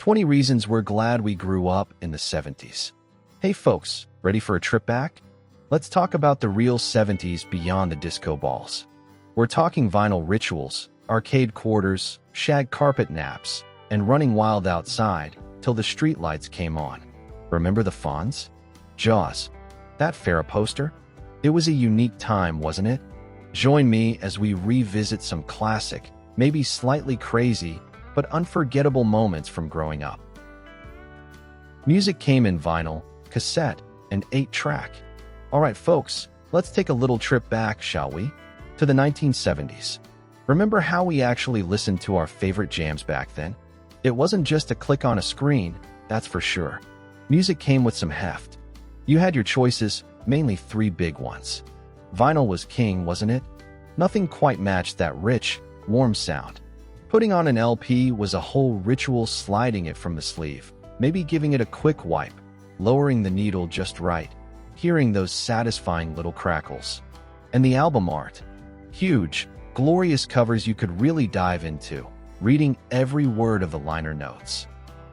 20 reasons we're glad we grew up in the 70s. Hey folks, ready for a trip back? Let's talk about the real 70s beyond the disco balls. We're talking vinyl rituals, arcade quarters, shag carpet naps, and running wild outside till the streetlights came on. Remember the Fonz? Jaws? That Farrah poster? It was a unique time, wasn't it? Join me as we revisit some classic, maybe slightly crazy, but unforgettable moments from growing up. Music came in vinyl, cassette, and 8-track. Alright folks, let's take a little trip back, shall we? To the 1970s. Remember how we actually listened to our favorite jams back then? It wasn't just a click on a screen, that's for sure. Music came with some heft. You had your choices, mainly 3 big ones. Vinyl was king, wasn't it? Nothing quite matched that rich, warm sound. Putting on an LP was a whole ritual, sliding it from the sleeve, maybe giving it a quick wipe, lowering the needle just right, hearing those satisfying little crackles. And the album art. Huge, glorious covers you could really dive into, reading every word of the liner notes.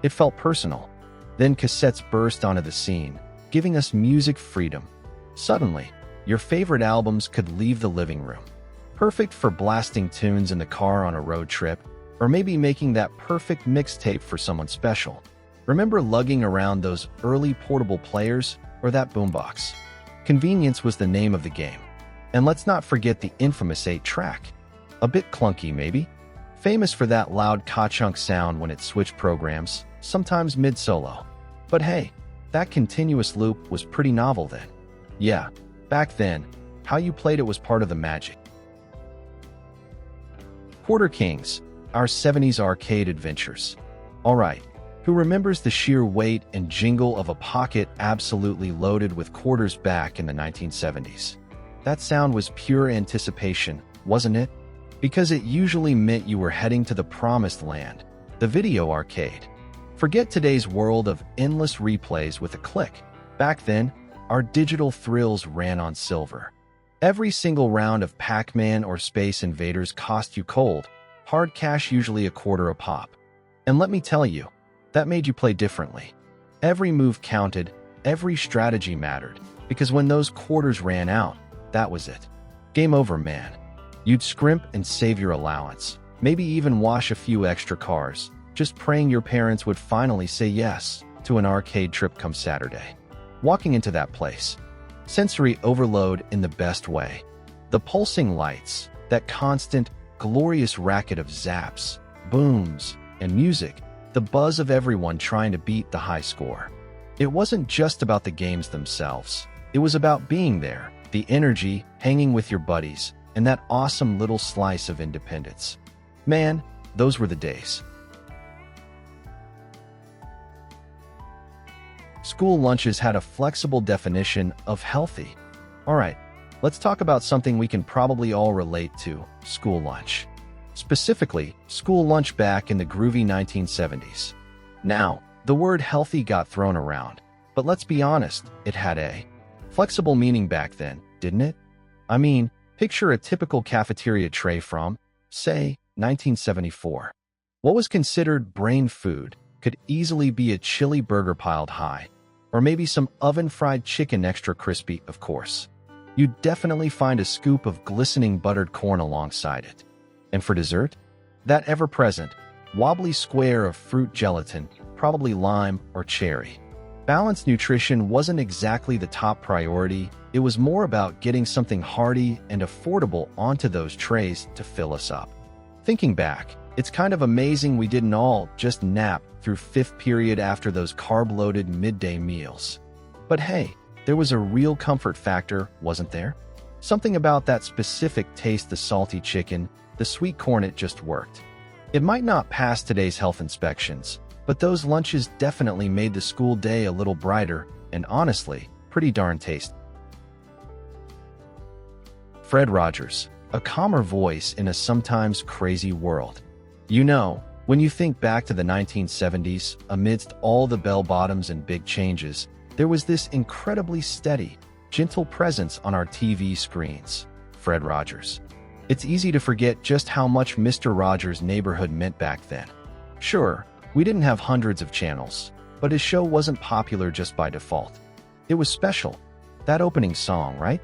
It felt personal. Then cassettes burst onto the scene, giving us music freedom. Suddenly, your favorite albums could leave the living room. Perfect for blasting tunes in the car on a road trip, or maybe making that perfect mixtape for someone special. Remember lugging around those early portable players or that boombox? Convenience was the name of the game. And let's not forget the infamous 8-track. A bit clunky, maybe? Famous for that loud ka-chunk sound when it switched programs, sometimes mid-solo. But hey, that continuous loop was pretty novel then. Yeah, back then, how you played it was part of the magic. Quarter Kings, our 70s arcade adventures. Alright, who remembers the sheer weight and jingle of a pocket absolutely loaded with quarters back in the 1970s? That sound was pure anticipation, wasn't it? Because it usually meant you were heading to the promised land, the video arcade. Forget today's world of endless replays with a click. Back then, our digital thrills ran on silver. Every single round of Pac-Man or Space Invaders cost you cold, hard cash, usually a quarter a pop. And let me tell you, that made you play differently. Every move counted, every strategy mattered, because when those quarters ran out, that was it. Game over, man. You'd scrimp and save your allowance, maybe even wash a few extra cars, just praying your parents would finally say yes to an arcade trip come Saturday. Walking into that place, sensory overload in the best way. The pulsing lights, that constant, glorious racket of zaps, booms, and music, the buzz of everyone trying to beat the high score. It wasn't just about the games themselves. It was about being there, the energy, hanging with your buddies, and that awesome little slice of independence. Man, those were the days. School lunches had a flexible definition of healthy. Alright, let's talk about something we can probably all relate to, school lunch. Specifically, school lunch back in the groovy 1970s. Now, the word healthy got thrown around, but let's be honest, it had a flexible meaning back then, didn't it? I mean, picture a typical cafeteria tray from, say, 1974. What was considered brain food could easily be a chili burger piled high, or maybe some oven-fried chicken extra crispy, of course. You'd definitely find a scoop of glistening buttered corn alongside it. And for dessert? That ever-present, wobbly square of fruit gelatin, probably lime or cherry. Balanced nutrition wasn't exactly the top priority. It was more about getting something hearty and affordable onto those trays to fill us up. Thinking back, it's kind of amazing we didn't all just nap through fifth period after those carb-loaded midday meals. But hey, there was a real comfort factor, wasn't there? Something about that specific taste, the salty chicken, the sweet corn, it just worked. It might not pass today's health inspections, but those lunches definitely made the school day a little brighter and honestly, pretty darn tasty. Fred Rogers, a calmer voice in a sometimes crazy world. You know, when you think back to the 1970s, amidst all the bell-bottoms and big changes, there was this incredibly steady, gentle presence on our TV screens, Fred Rogers. It's easy to forget just how much Mr. Rogers' neighborhood meant back then. Sure, We didn't have hundreds of channels, but his show wasn't popular just by default. It was special. That opening song, right?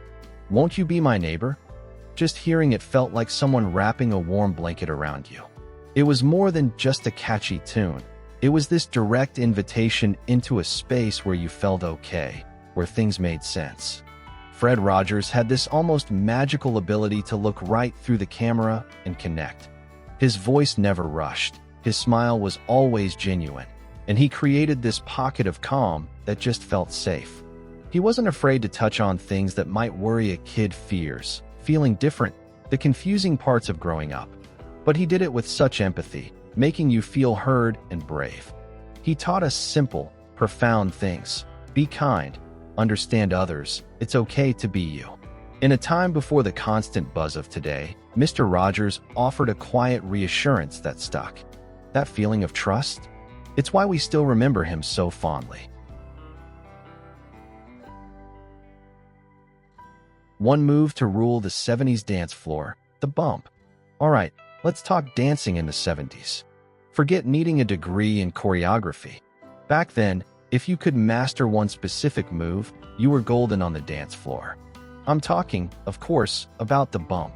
Won't You Be My Neighbor? Just hearing it felt like someone wrapping a warm blanket around you. It was more than just a catchy tune. It was this direct invitation into a space where you felt okay, where things made sense. Fred Rogers had this almost magical ability to look right through the camera and connect. His voice never rushed. His smile was always genuine, and he created this pocket of calm that just felt safe. He wasn't afraid to touch on things that might worry a kid's fears, feeling different, the confusing parts of growing up. But he did it with such empathy, making you feel heard and brave. He taught us simple, profound things. Be kind, understand others, it's okay to be you. In a time before the constant buzz of today, Mr. Rogers offered a quiet reassurance that stuck. That feeling of trust? It's why we still remember him so fondly. One move to rule the 70s dance floor, the bump. Alright, let's talk dancing in the 70s. Forget needing a degree in choreography. Back then, if you could master one specific move, you were golden on the dance floor. I'm talking, of course, about the bump.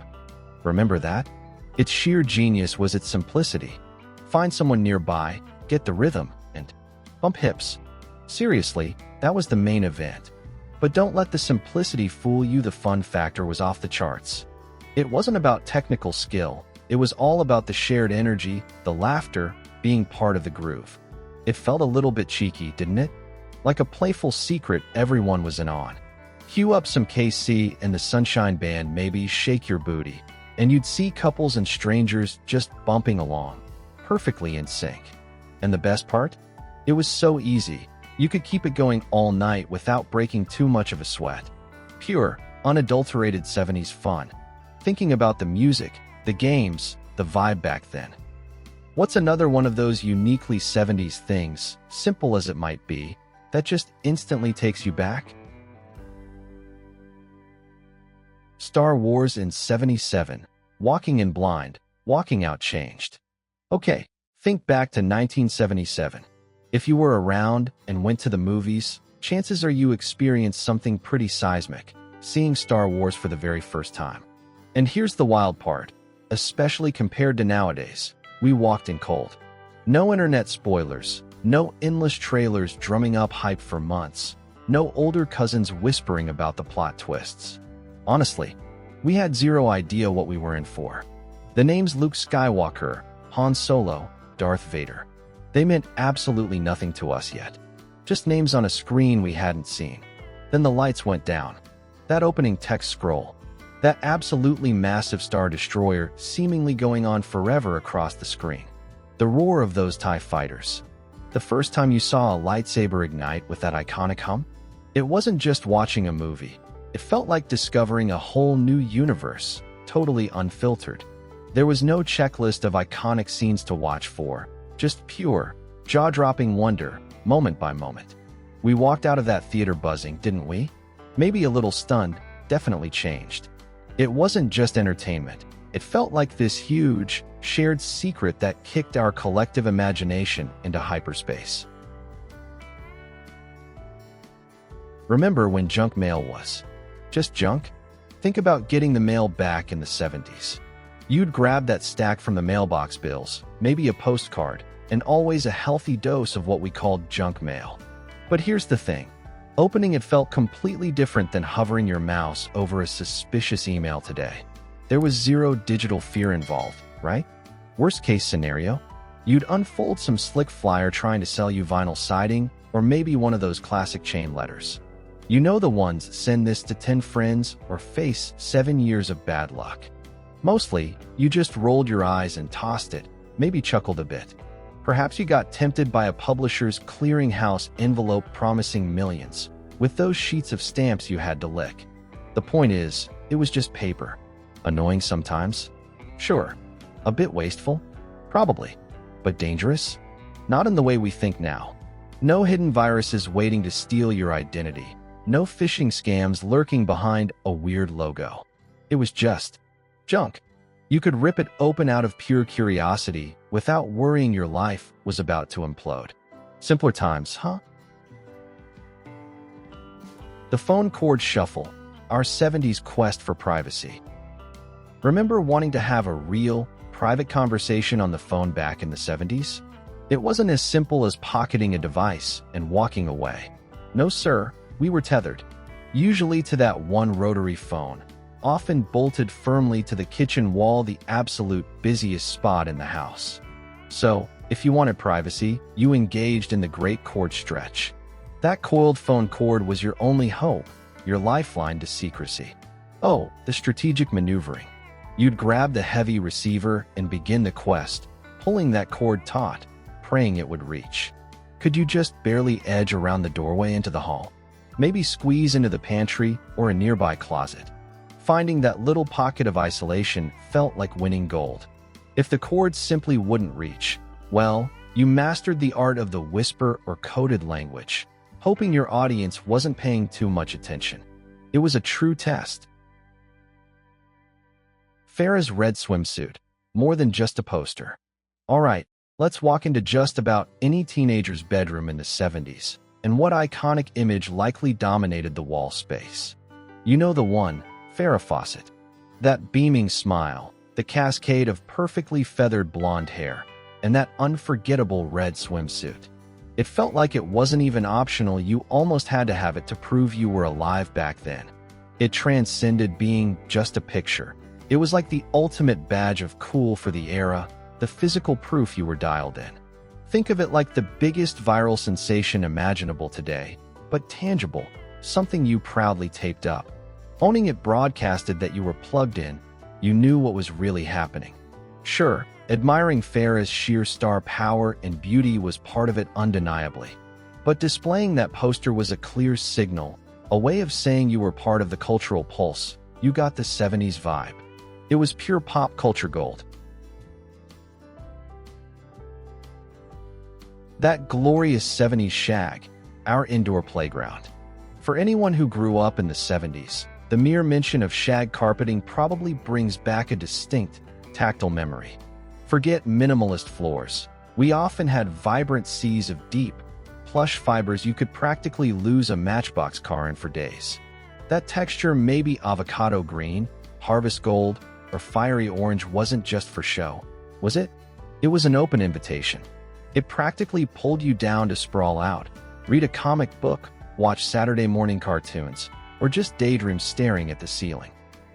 Remember that? Its sheer genius was its simplicity. Find someone nearby, get the rhythm, and bump hips. Seriously, that was the main event. But don't let the simplicity fool you. The fun factor was off the charts. It wasn't about technical skill. It was all about the shared energy, the laughter, being part of the groove. It felt a little bit cheeky, didn't it? Like a playful secret everyone was in on. Cue up some KC and the Sunshine Band, maybe Shake Your Booty, and you'd see couples and strangers just bumping along, perfectly in sync. And the best part? It was so easy. You could keep it going all night without breaking too much of a sweat. Pure, unadulterated 70s fun. Thinking about the music, the games, the vibe back then. What's another one of those uniquely 70s things, simple as it might be, that just instantly takes you back? Star Wars in 77. Walking in blind, walking out changed. Okay, think back to 1977. If you were around and went to the movies, chances are you experienced something pretty seismic, seeing Star Wars for the very first time. And here's the wild part, especially compared to nowadays, we walked in cold. No internet spoilers, no endless trailers drumming up hype for months, no older cousins whispering about the plot twists. Honestly, we had zero idea what we were in for. The names Luke Skywalker, Han Solo, Darth Vader. They meant absolutely nothing to us yet. Just names on a screen we hadn't seen. Then the lights went down. That opening text scroll. That absolutely massive Star Destroyer seemingly going on forever across the screen. The roar of those TIE fighters. The first time you saw a lightsaber ignite with that iconic hum? It wasn't just watching a movie. It felt like discovering a whole new universe, totally unfiltered. There was no checklist of iconic scenes to watch for, just pure, jaw-dropping wonder, moment by moment. We walked out of that theater buzzing, didn't we? Maybe a little stunned, definitely changed. It wasn't just entertainment. It felt like this huge, shared secret that kicked our collective imagination into hyperspace. Remember when junk mail was just junk? Think about getting the mail back in the 70s. You'd grab that stack from the mailbox bills, maybe a postcard, and always a healthy dose of what we called junk mail. But here's the thing. Opening it felt completely different than hovering your mouse over a suspicious email today. There was zero digital fear involved, right? Worst case scenario, you'd unfold some slick flyer trying to sell you vinyl siding, or maybe one of those classic chain letters. You know the ones, send this to 10 friends or face 7 years of bad luck. Mostly, you just rolled your eyes and tossed it, maybe chuckled a bit. Perhaps you got tempted by a publisher's clearinghouse envelope promising millions, with those sheets of stamps you had to lick. The point is, it was just paper. Annoying sometimes? Sure. A bit wasteful? Probably. But dangerous? Not in the way we think now. No hidden viruses waiting to steal your identity. No phishing scams lurking behind a weird logo. It was just junk. You could rip it open out of pure curiosity without worrying your life was about to implode. Simpler times, huh? The phone cord shuffle, our 70s quest for privacy. Remember wanting to have a real, private conversation on the phone back in the 70s? It wasn't as simple as pocketing a device and walking away. No sir, we were tethered. Usually to that one rotary phone, often bolted firmly to the kitchen wall, the absolute busiest spot in the house. So, if you wanted privacy, you engaged in the great cord stretch. That coiled phone cord was your only hope, your lifeline to secrecy. Oh, the strategic maneuvering. You'd grab the heavy receiver and begin the quest, pulling that cord taut, praying it would reach. Could you just barely edge around the doorway into the hall? Maybe squeeze into the pantry or a nearby closet. Finding that little pocket of isolation felt like winning gold. If the cord simply wouldn't reach, well, you mastered the art of the whisper or coded language, hoping your audience wasn't paying too much attention. It was a true test. Farrah's red swimsuit, more than just a poster. All right, let's walk into just about any teenager's bedroom in the 70s, and what iconic image likely dominated the wall space. You know the one, Farrah Fawcett. That beaming smile, the cascade of perfectly feathered blonde hair, and that unforgettable red swimsuit. It felt like it wasn't even optional, you almost had to have it to prove you were alive back then. It transcended being just a picture. It was like the ultimate badge of cool for the era, the physical proof you were dialed in. Think of it like the biggest viral sensation imaginable today, but tangible, something you proudly taped up. Owning it broadcasted that you were plugged in, you knew what was really happening. Sure, admiring Farrah's sheer star power and beauty was part of it undeniably. But displaying that poster was a clear signal, a way of saying you were part of the cultural pulse. You got the 70s vibe. It was pure pop culture gold. That glorious 70s Shag, our indoor playground. For anyone who grew up in the 70s, the mere mention of shag carpeting probably brings back a distinct, tactile memory. Forget minimalist floors. We often had vibrant seas of deep, plush fibers you could practically lose a Matchbox car in for days. That texture, maybe avocado green, harvest gold, or fiery orange, wasn't just for show, was it? It was an open invitation. It practically pulled you down to sprawl out, read a comic book, watch Saturday morning cartoons, or just daydream staring at the ceiling.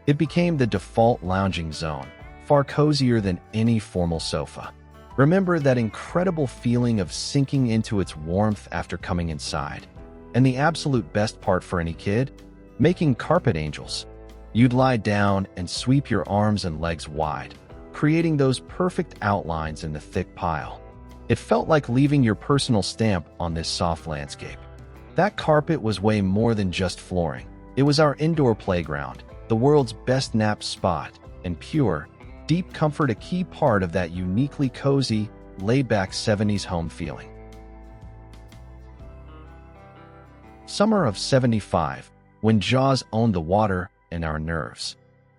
It became the default lounging zone, far cozier than any formal sofa. Remember that incredible feeling of sinking into its warmth after coming inside? And the absolute best part for any kid? Making carpet angels. You'd lie down and sweep your arms and legs wide, creating those perfect outlines in the thick pile. It felt like leaving your personal stamp on this soft landscape. That carpet was way more than just flooring. It was our indoor playground, the world's best nap spot, and pure, deep comfort, a key part of that uniquely cozy, laid-back 70s home feeling. Summer of '75, when Jaws owned the water and our nerves.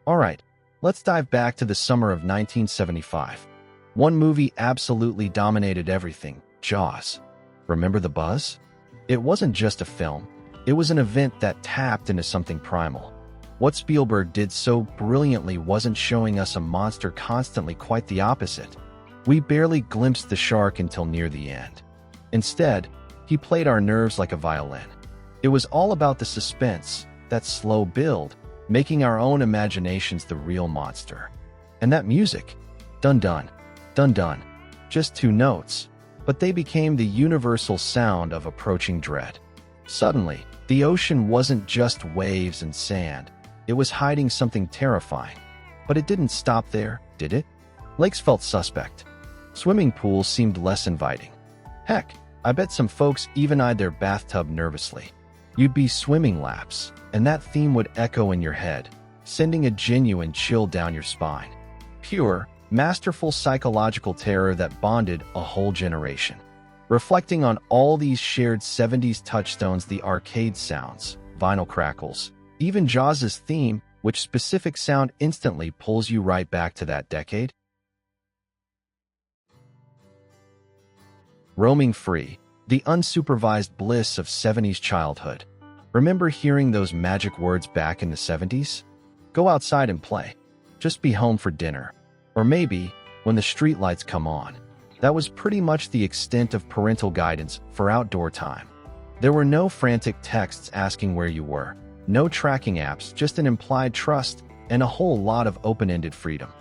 All right, let's dive back to the summer of 1975. One movie absolutely dominated everything, Jaws. Remember the buzz? It wasn't just a film. It was an event that tapped into something primal. What Spielberg did so brilliantly wasn't showing us a monster constantly, quite the opposite. We barely glimpsed the shark until near the end. Instead, he played our nerves like a violin. It was all about the suspense, that slow build, making our own imaginations the real monster. And that music, dun-dun, dun-dun, just two notes, but they became the universal sound of approaching dread. Suddenly, the ocean wasn't just waves and sand. It was hiding something terrifying. But it didn't stop there, did it? Lakes felt suspect. Swimming pools seemed less inviting. Heck, I bet some folks even eyed their bathtub nervously. You'd be swimming laps, and that theme would echo in your head, sending a genuine chill down your spine. Pure, masterful psychological terror that bonded a whole generation. Reflecting on all these shared 70s touchstones, the arcade sounds, vinyl crackles, even Jaws' theme, Which specific sound instantly pulls you right back to that decade? Roaming free, the unsupervised bliss of 70s childhood. Remember hearing those magic words back in the 70s? Go outside and play. Just be home for dinner. Or maybe, when the streetlights come on. That was pretty much the extent of parental guidance for outdoor time. There were no frantic texts asking where you were, no tracking apps, just an implied trust and a whole lot of open-ended freedom.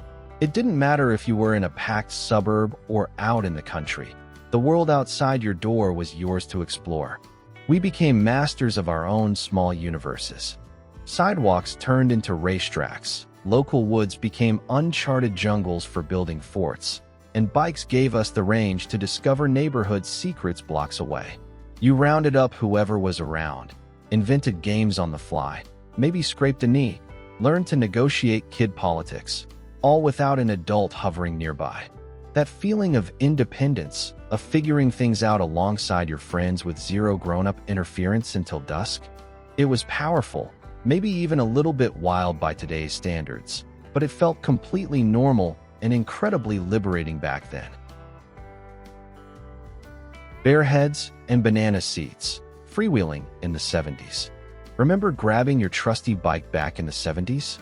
It didn't matter if you were in a packed suburb or out in the country. The world outside your door was yours to explore. We became masters of our own small universes. Sidewalks turned into racetracks, local woods became uncharted jungles for building forts, and bikes gave us the range to discover neighborhood secrets blocks away. You rounded up whoever was around, invented games on the fly, maybe scraped a knee, learned to negotiate kid politics, all without an adult hovering nearby. That feeling of independence, of figuring things out alongside your friends with zero grown-up interference until dusk, it was powerful, maybe even a little bit wild by today's standards, but it felt completely normal and incredibly liberating back then. Bare heads and banana seats, freewheeling in the 70s. Remember grabbing your trusty bike back in the 70s?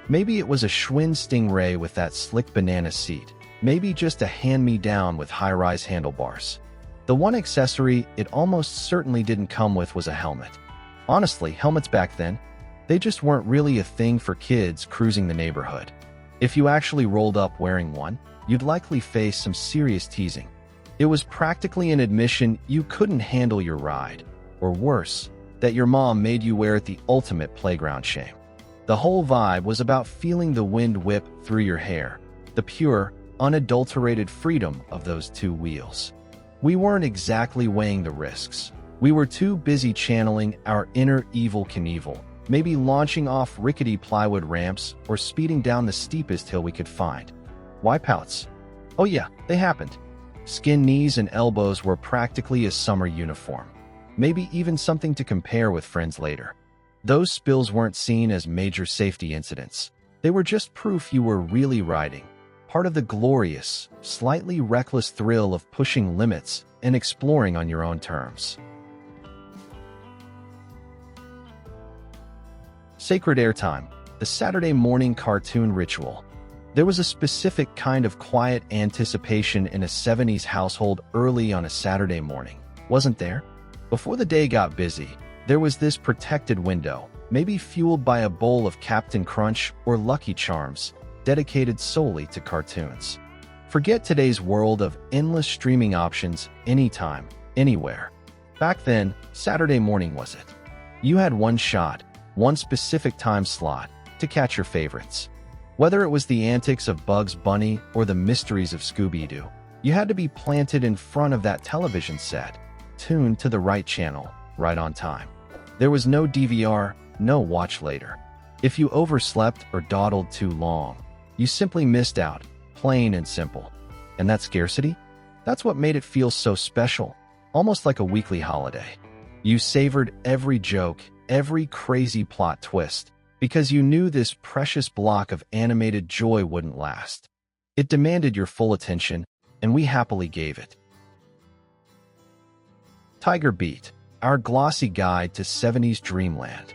Maybe it was a Schwinn Stingray with that slick banana seat, maybe just a hand-me-down with high-rise handlebars. The one accessory it almost certainly didn't come with was a helmet. Honestly, helmets back then, they just weren't really a thing for kids cruising the neighborhood. If you actually rolled up wearing one, you'd likely face some serious teasing. It was practically an admission you couldn't handle your ride, or worse, that your mom made you wear the ultimate playground shame. The whole vibe was about feeling the wind whip through your hair, the pure, unadulterated freedom of those two wheels. We weren't exactly weighing the risks. We were too busy channeling our inner evil Knievel, maybe launching off rickety plywood ramps or speeding down the steepest hill we could find. Wipeouts. Oh yeah, they happened. Skin knees and elbows were practically a summer uniform. Maybe even something to compare with friends later. Those spills weren't seen as major safety incidents. They were just proof you were really riding. Part of the glorious, slightly reckless thrill of pushing limits and exploring on your own terms. Sacred Airtime, the Saturday morning cartoon ritual. There was a specific kind of quiet anticipation in a 70s household early on a Saturday morning, wasn't there? Before the day got busy, there was this protected window, maybe fueled by a bowl of Captain Crunch or Lucky Charms, dedicated solely to cartoons. Forget today's world of endless streaming options anytime, anywhere. Back then, Saturday morning was it. You had one shot, one specific time slot, to catch your favorites. Whether it was the antics of Bugs Bunny or the mysteries of Scooby-Doo, you had to be planted in front of that television set, tuned to the right channel, right on time. There was no DVR, no watch later. If you overslept or dawdled too long, you simply missed out, plain and simple. And that scarcity? That's what made it feel so special, almost like a weekly holiday. You savored every joke, every crazy plot twist, because you knew this precious block of animated joy wouldn't last. It demanded your full attention, and we happily gave it. Tiger Beat, our glossy guide to 70s Dreamland.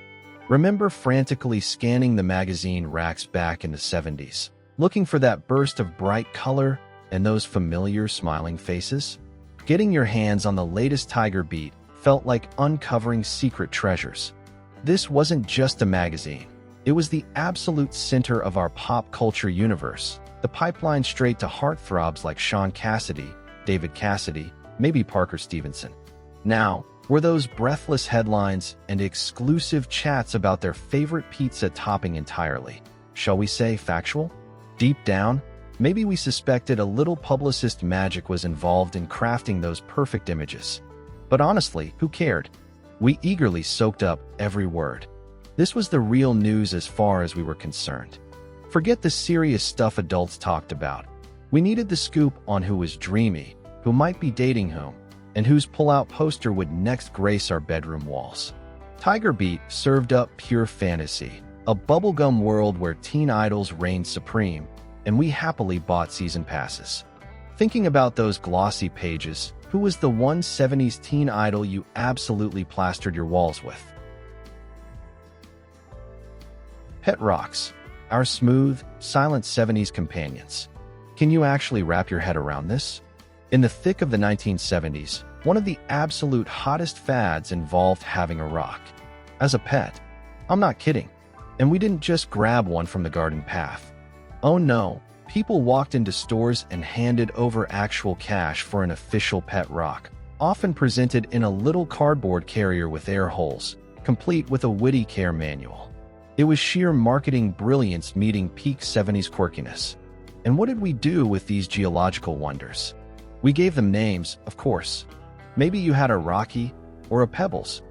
Remember frantically scanning the magazine racks back in the 70s, looking for that burst of bright color and those familiar smiling faces? Getting your hands on the latest Tiger Beat felt like uncovering secret treasures. This wasn't just a magazine. It was the absolute center of our pop culture universe, the pipeline straight to heartthrobs like Sean Cassidy, David Cassidy, maybe Parker Stevenson. Now, were those breathless headlines and exclusive chats about their favorite pizza topping entirely, shall we say, factual? Deep down, maybe we suspected a little publicist magic was involved in crafting those perfect images. But honestly, who cared? We eagerly soaked up every word. This was the real news as far as we were concerned. Forget the serious stuff adults talked about. We needed the scoop on who was dreamy, who might be dating whom, and whose pull-out poster would next grace our bedroom walls. Tiger Beat served up pure fantasy, A bubblegum world where teen idols reigned supreme, and we happily bought season passes. Thinking about those glossy pages, who was the one 70s teen idol you absolutely plastered your walls with? Pet rocks, our smooth, silent 70s companions. Can you actually wrap your head around this? In the thick of the 1970s, one of the absolute hottest fads involved having a rock as a pet. I'm not kidding. And we didn't just grab one from the garden path. Oh no, people walked into stores and handed over actual cash for an official pet rock, often presented in a little cardboard carrier with air holes, complete with a witty care manual. It was sheer marketing brilliance meeting peak 70s quirkiness. And what did we do with these geological wonders? We gave them names, of course. Maybe you had a Rocky or a Pebbles.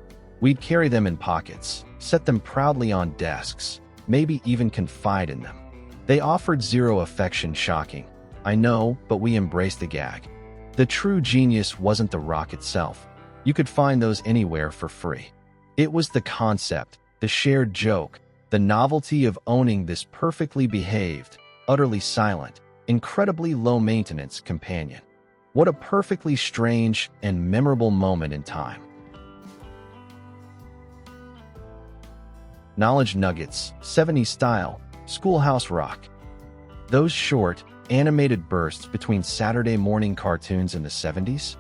We'd carry them in pockets, set them proudly on desks, maybe even confide in them. They offered zero affection, shocking. I know, but we embraced the gag. The true genius wasn't the rock itself. You could find those anywhere for free. It was the concept, the shared joke, the novelty of owning this perfectly behaved, utterly silent, incredibly low-maintenance companion. What a perfectly strange and memorable moment in time. Knowledge nuggets, 70s style, Schoolhouse rock. Those short, animated bursts between Saturday morning cartoons in the 70s?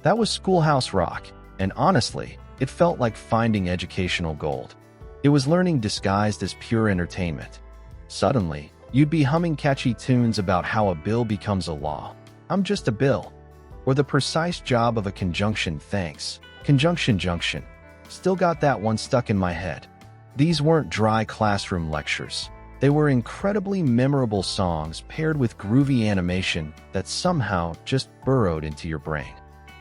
That was Schoolhouse rock, and honestly, it felt like finding educational gold. It was learning disguised as pure entertainment. Suddenly, you'd be humming catchy tunes about how a bill becomes a law. I'm just a bill. Or the precise job of a conjunction, thanks. Conjunction junction. Still got that one stuck in my head. These weren't dry classroom lectures. They were incredibly memorable songs paired with groovy animation that somehow just burrowed into your brain.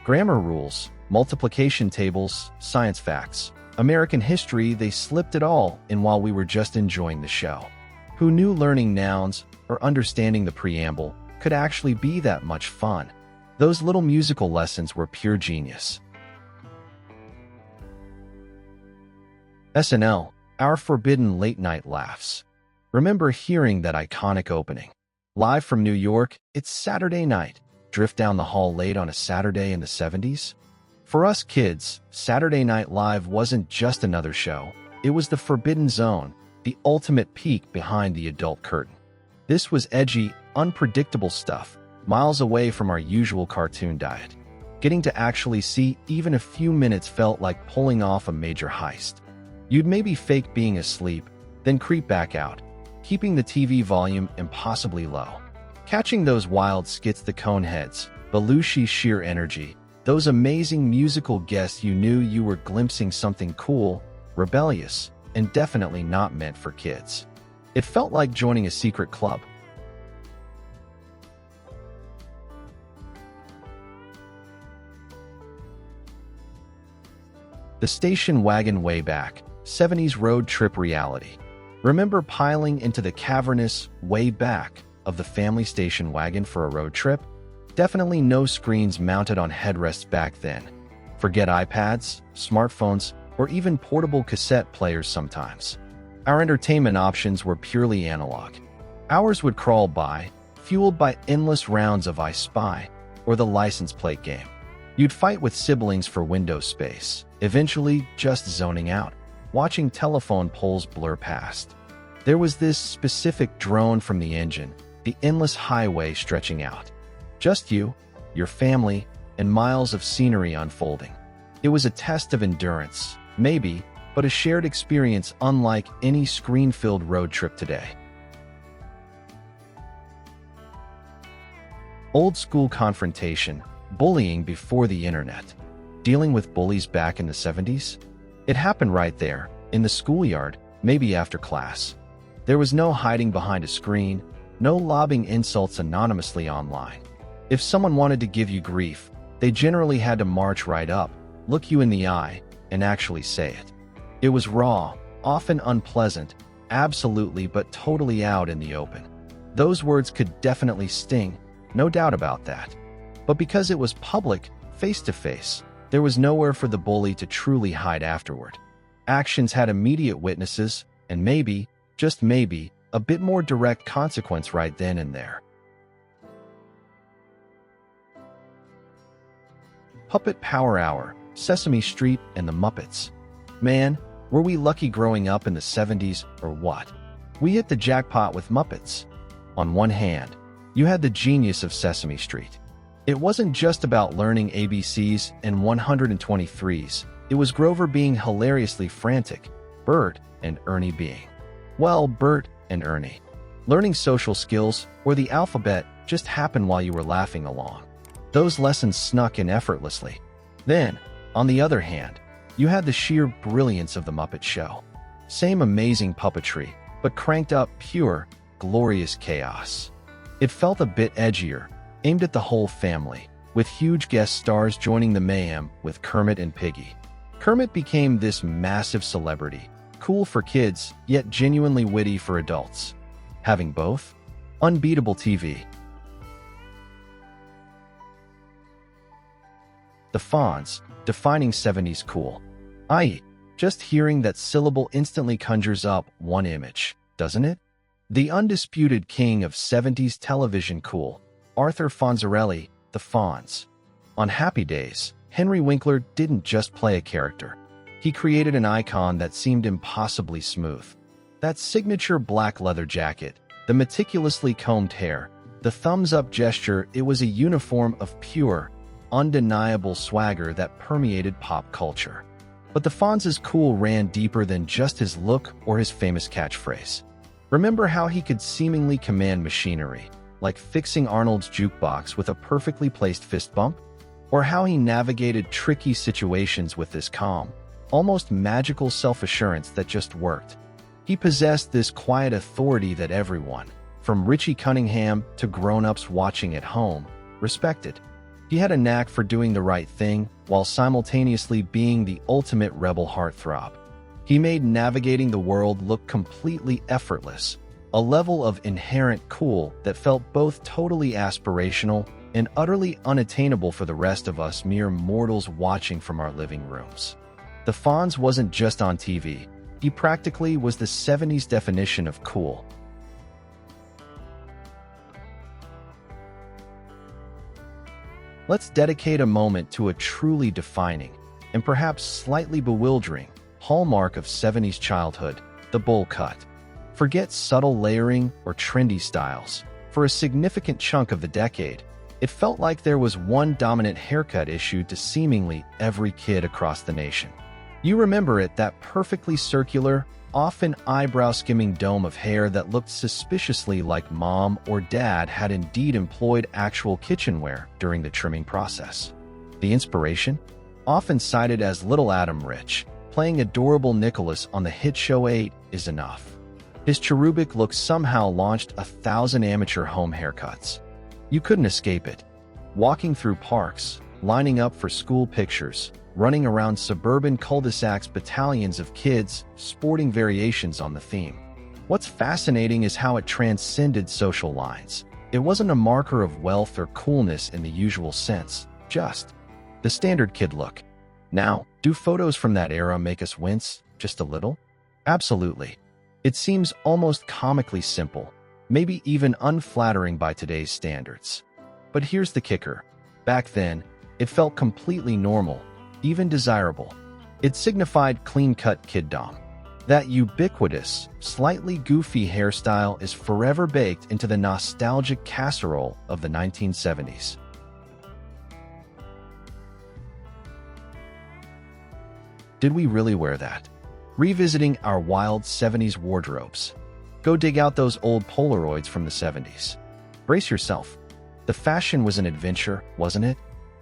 Grammar rules, multiplication tables, science facts, American history, they slipped it all in while we were just enjoying the show. Who knew learning nouns or understanding the preamble could actually be that much fun? Those little musical lessons were pure genius. SNL, our forbidden late-night laughs. Remember hearing that iconic opening? Live from New York, it's Saturday night. Drift down the hall late on a Saturday in the 70s? For us kids, Saturday Night Live wasn't just another show. It was the forbidden zone, the ultimate peek behind the adult curtain. This was edgy, unpredictable stuff, miles away from our usual cartoon diet. Getting to actually see even a few minutes felt like pulling off a major heist. You'd maybe fake being asleep, then creep back out, keeping the TV volume impossibly low. Catching those wild skits, the Coneheads, Belushi's sheer energy, those amazing musical guests, you knew you were glimpsing something cool, rebellious, and definitely not meant for kids. It felt like joining a secret club. The station wagon way back, 70s road trip reality. Remember piling into the cavernous way back of the family station wagon for a road trip? Definitely no screens mounted on headrests back then. Forget iPads, smartphones, or even portable cassette players sometimes. Our entertainment options were purely analog. Hours would crawl by, fueled by endless rounds of I Spy or the license plate game. You'd fight with siblings for window space, eventually just zoning out, watching telephone poles blur past. There was this specific drone from the engine, the endless highway stretching out. Just you, your family, and miles of scenery unfolding. It was a test of endurance, maybe, but a shared experience unlike any screen-filled road trip today. Old school confrontation, bullying before the internet. Dealing with bullies back in the 70s? It happened right there, in the schoolyard, maybe after class. There was no hiding behind a screen, no lobbing insults anonymously online. If someone wanted to give you grief, they generally had to march right up, look you in the eye, and actually say it. It was raw, often unpleasant, absolutely but totally out in the open. Those words could definitely sting, no doubt about that. But because it was public, face-to-face, there was nowhere for the bully to truly hide afterward. Actions had immediate witnesses, and maybe, Just maybe, a bit more direct consequence right then and there. Puppet Power Hour, Sesame Street, and the Muppets. Man, were we lucky growing up in the 70s or what? We hit the jackpot with Muppets. On one hand, you had the genius of Sesame Street. It wasn't just about learning ABCs and 123s. It was Grover being hilariously frantic, Bert and Ernie being, well, Bert and Ernie. Learning social skills or the alphabet just happened while you were laughing along. Those lessons snuck in effortlessly. Then, on the other hand, you had the sheer brilliance of the Muppet Show. Same amazing puppetry, but cranked up pure, glorious chaos. It felt a bit edgier, aimed at the whole family, with huge guest stars joining the mayhem with Kermit and Piggy. Kermit became this massive celebrity, cool for kids, yet genuinely witty for adults. Having both? Unbeatable TV. The Fonz, defining 70s cool. Just hearing that syllable instantly conjures up one image, doesn't it? The undisputed king of 70s television cool, Arthur Fonzarelli, the Fonz. On Happy Days, Henry Winkler didn't just play a character. He created an icon that seemed impossibly smooth. That signature black leather jacket, the meticulously combed hair, the thumbs-up gesture, it was a uniform of pure, undeniable swagger that permeated pop culture. But the Fonz's cool ran deeper than just his look or his famous catchphrase. Remember how he could seemingly command machinery, like fixing Arnold's jukebox with a perfectly placed fist bump? Or how he navigated tricky situations with this calm, almost magical self-assurance that just worked. He possessed this quiet authority that everyone, from Richie Cunningham to grown-ups watching at home, respected. He had a knack for doing the right thing while simultaneously being the ultimate rebel heartthrob. He made navigating the world look completely effortless, a level of inherent cool that felt both totally aspirational and utterly unattainable for the rest of us mere mortals watching from our living rooms. The Fonz wasn't just on TV, he practically was the 70s definition of cool. Let's dedicate a moment to a truly defining, and perhaps slightly bewildering, hallmark of 70s childhood, the bowl cut. Forget subtle layering or trendy styles. For a significant chunk of the decade, it felt like there was one dominant haircut issued to seemingly every kid across the nation. You remember it, that perfectly circular, often eyebrow-skimming dome of hair that looked suspiciously like mom or dad had indeed employed actual kitchenware during the trimming process. The inspiration? Often cited as Little Adam Rich, playing adorable Nicholas on the hit show 8, is enough. His cherubic look somehow launched 1,000 amateur home haircuts. You couldn't escape it. Walking through parks, lining up for school pictures, running around suburban cul-de-sacs, battalions of kids, sporting variations on the theme. What's fascinating is how it transcended social lines. It wasn't a marker of wealth or coolness in the usual sense, just the standard kid look. Now, do photos from that era make us wince, just a little? Absolutely. It seems almost comically simple, maybe even unflattering by today's standards. But here's the kicker. Back then, it felt completely normal, even desirable. It signified clean-cut kiddom. That ubiquitous, slightly goofy hairstyle is forever baked into the nostalgic casserole of the 1970s. Did we really wear that? Revisiting our wild 70s wardrobes. Go dig out those old Polaroids from the 70s. Brace yourself. The fashion was an adventure, wasn't it?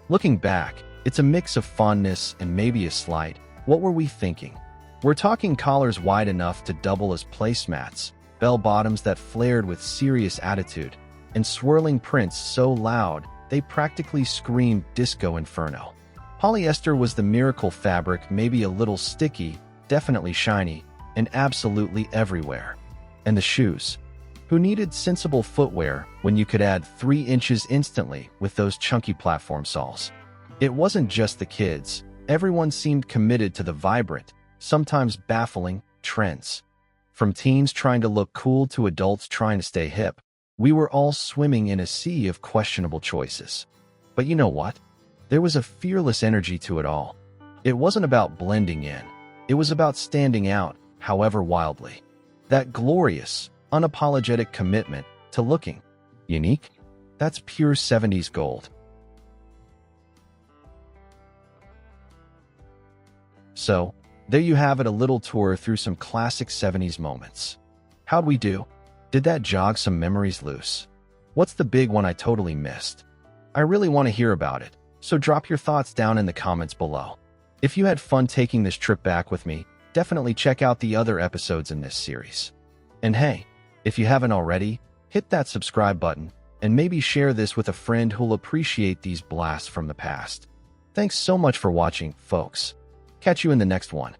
Looking back, it's a mix of fondness and maybe a slight, what were we thinking? We're talking collars wide enough to double as placemats, bell-bottoms that flared with serious attitude, and swirling prints so loud they practically screamed disco inferno. Polyester was the miracle fabric, maybe a little sticky, definitely shiny, and absolutely everywhere. And the shoes. Who needed sensible footwear when you could add 3 inches instantly with those chunky platform soles? It wasn't just the kids. Everyone seemed committed to the vibrant, sometimes baffling, trends. From teens trying to look cool to adults trying to stay hip, we were all swimming in a sea of questionable choices. But you know what? There was a fearless energy to it all. It wasn't about blending in. It was about standing out, however wildly. That glorious, unapologetic commitment to looking unique, that's pure 70s gold. So, there you have it, a little tour through some classic 70s moments. How'd we do? Did that jog some memories loose? What's the big one I totally missed? I really want to hear about it, so drop your thoughts down in the comments below. If you had fun taking this trip back with me, definitely check out the other episodes in this series. And hey, if you haven't already, hit that subscribe button and maybe share this with a friend who'll appreciate these blasts from the past. Thanks so much for watching, folks. Catch you in the next one.